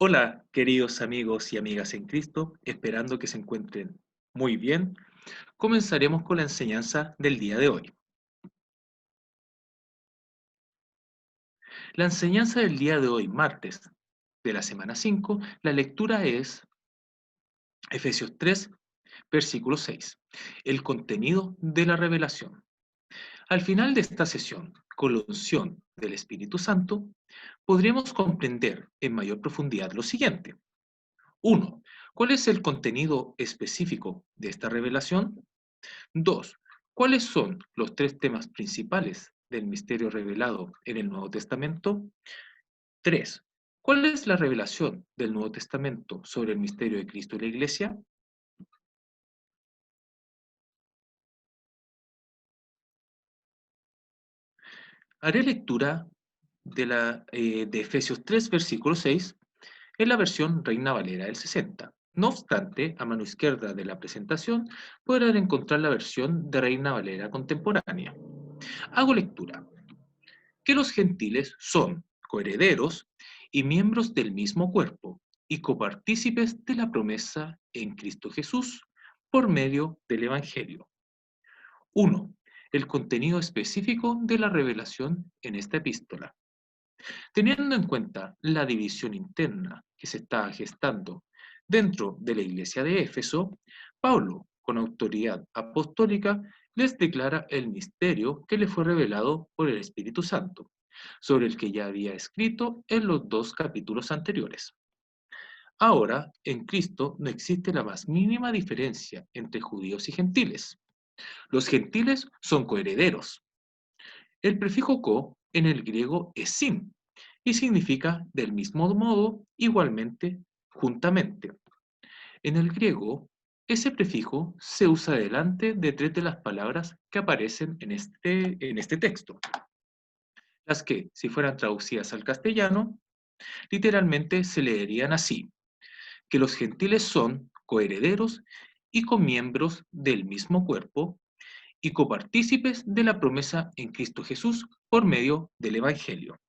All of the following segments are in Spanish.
Hola, queridos amigos y amigas en Cristo, esperando que se encuentren muy bien. Comenzaremos con la enseñanza del día de hoy. La enseñanza del día de hoy, martes de la semana 5, la lectura es Efesios 3, versículo 6, el contenido de la revelación. Al final de esta sesión, con la unción del Espíritu Santo, podremos comprender en mayor profundidad lo siguiente. 1. ¿Cuál es el contenido específico de esta revelación? 2. ¿Cuáles son los tres temas principales del misterio revelado en el Nuevo Testamento? 3. ¿Cuál es la revelación del Nuevo Testamento sobre el misterio de Cristo y la Iglesia? Haré lectura de Efesios 3, versículo 6, en la versión Reina Valera del 60. No obstante, a mano izquierda de la presentación podrán encontrar la versión de Reina Valera contemporánea. Hago lectura. Que los gentiles son coherederos y miembros del mismo cuerpo y copartícipes de la promesa en Cristo Jesús por medio del Evangelio. 1. El contenido específico de la revelación en esta epístola. Teniendo en cuenta la división interna que se está gestando dentro de la iglesia de Éfeso, Pablo, con autoridad apostólica, les declara el misterio que le fue revelado por el Espíritu Santo, sobre el que ya había escrito en los dos capítulos anteriores. Ahora, en Cristo no existe la más mínima diferencia entre judíos y gentiles. Los gentiles son coherederos. El prefijo co en el griego es sin y significa del mismo modo, igualmente, juntamente. En el griego, ese prefijo se usa delante de tres de las palabras que aparecen en este texto, las que, si fueran traducidas al castellano, literalmente se leerían así, que los gentiles son coherederos y comiembros del mismo cuerpo y copartícipes de la promesa en Cristo Jesús por medio del Evangelio.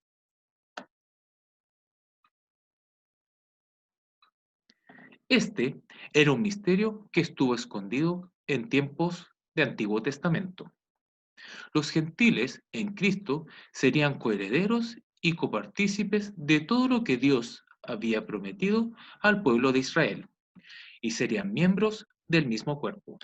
Este era un misterio que estuvo escondido en tiempos de Antiguo Testamento. Los gentiles en Cristo serían coherederos y copartícipes de todo lo que Dios había prometido al pueblo de Israel y serían miembros del mismo cuerpo.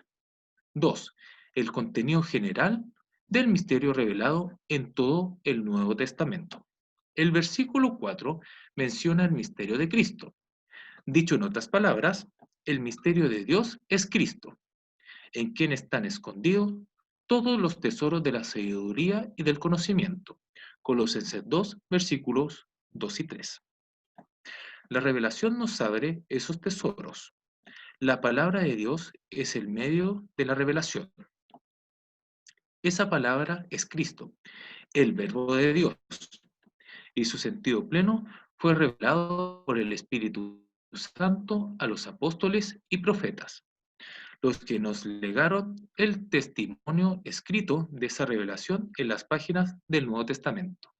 2. El contenido general del misterio revelado en todo el Nuevo Testamento. El versículo 4 menciona el misterio de Cristo. Dicho en otras palabras, el misterio de Dios es Cristo, en quien están escondidos todos los tesoros de la sabiduría y del conocimiento. Colosenses 2, versículos 2 y 3. La revelación nos abre esos tesoros. La palabra de Dios es el medio de la revelación. Esa palabra es Cristo, el verbo de Dios, y su sentido pleno fue revelado por el Espíritu Santo a los apóstoles y profetas, los que nos legaron el testimonio escrito de esa revelación en las páginas del Nuevo Testamento.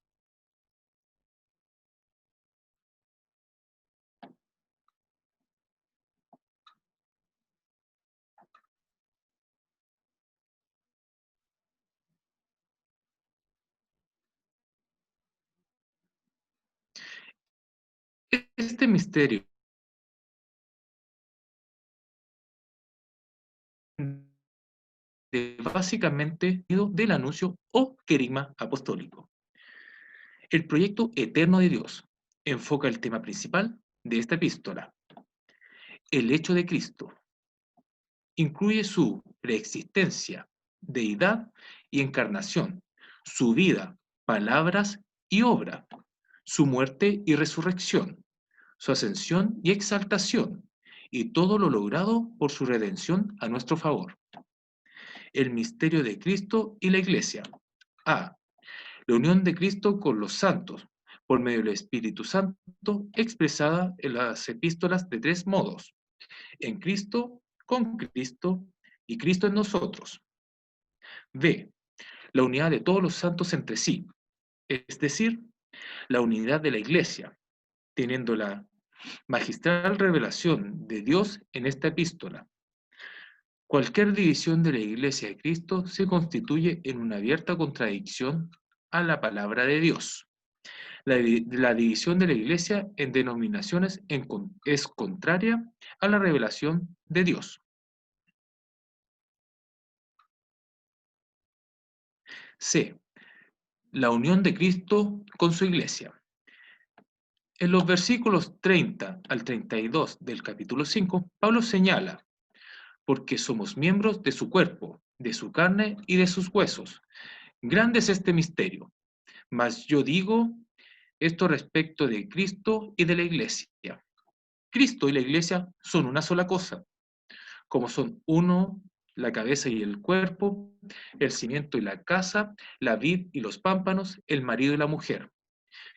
Este misterio básicamente del anuncio o querigma apostólico. El proyecto eterno de Dios enfoca el tema principal de esta epístola, el hecho de Cristo. Incluye su preexistencia, deidad y encarnación, su vida, palabras y obra, su muerte y resurrección, su ascensión y exaltación, y todo lo logrado por su redención a nuestro favor. El misterio de Cristo y la Iglesia. A. La unión de Cristo con los santos, por medio del Espíritu Santo, expresada en las epístolas de tres modos: en Cristo, con Cristo y Cristo en nosotros. B. La unidad de todos los santos entre sí, es decir, la unidad de la Iglesia, teniendo la Magistral revelación de Dios en esta epístola. Cualquier división de la Iglesia de Cristo se constituye en una abierta contradicción a la palabra de Dios. La división de la Iglesia en denominaciones es contraria a la revelación de Dios. C. La unión de Cristo con su Iglesia. En los versículos 30 al 32 del capítulo 5, Pablo señala, porque somos miembros de su cuerpo, de su carne y de sus huesos. Grande es este misterio, mas yo digo esto respecto de Cristo y de la Iglesia. Cristo y la Iglesia son una sola cosa, como son uno la cabeza y el cuerpo, el cimiento y la casa, la vid y los pámpanos, el marido y la mujer.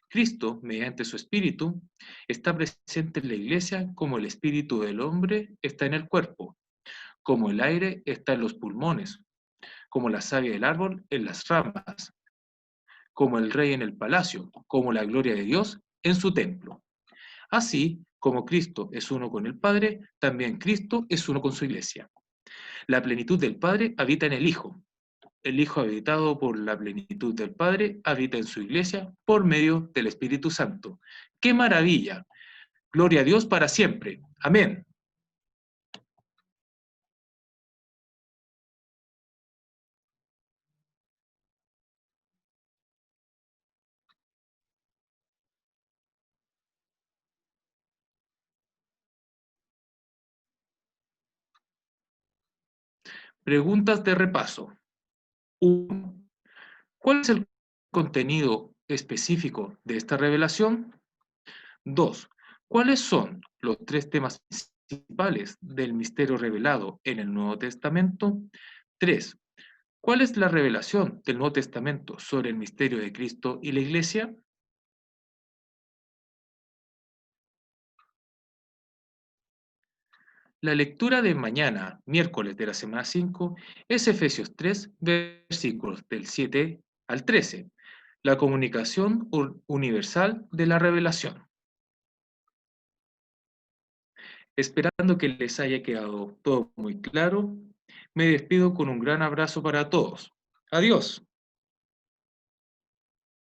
Cristo, mediante su espíritu, está presente en la iglesia como el espíritu del hombre está en el cuerpo, como el aire está en los pulmones, como la savia del árbol en las ramas, como el rey en el palacio, como la gloria de Dios en su templo. Así como Cristo es uno con el Padre, también Cristo es uno con su iglesia. La plenitud del Padre habita en el Hijo. El Hijo, habitado por la plenitud del Padre, habita en su iglesia por medio del Espíritu Santo. ¡Qué maravilla! Gloria a Dios para siempre. Amén. Preguntas de repaso. 1. ¿Cuál es el contenido específico de esta revelación? 2. ¿Cuáles son los tres temas principales del misterio revelado en el Nuevo Testamento? 3. ¿Cuál es la revelación del Nuevo Testamento sobre el misterio de Cristo y la Iglesia? La lectura de mañana, miércoles de la semana 5, es Efesios 3, versículos del 7 al 13, la comunicación universal de la revelación. Esperando que les haya quedado todo muy claro, me despido con un gran abrazo para todos. Adiós.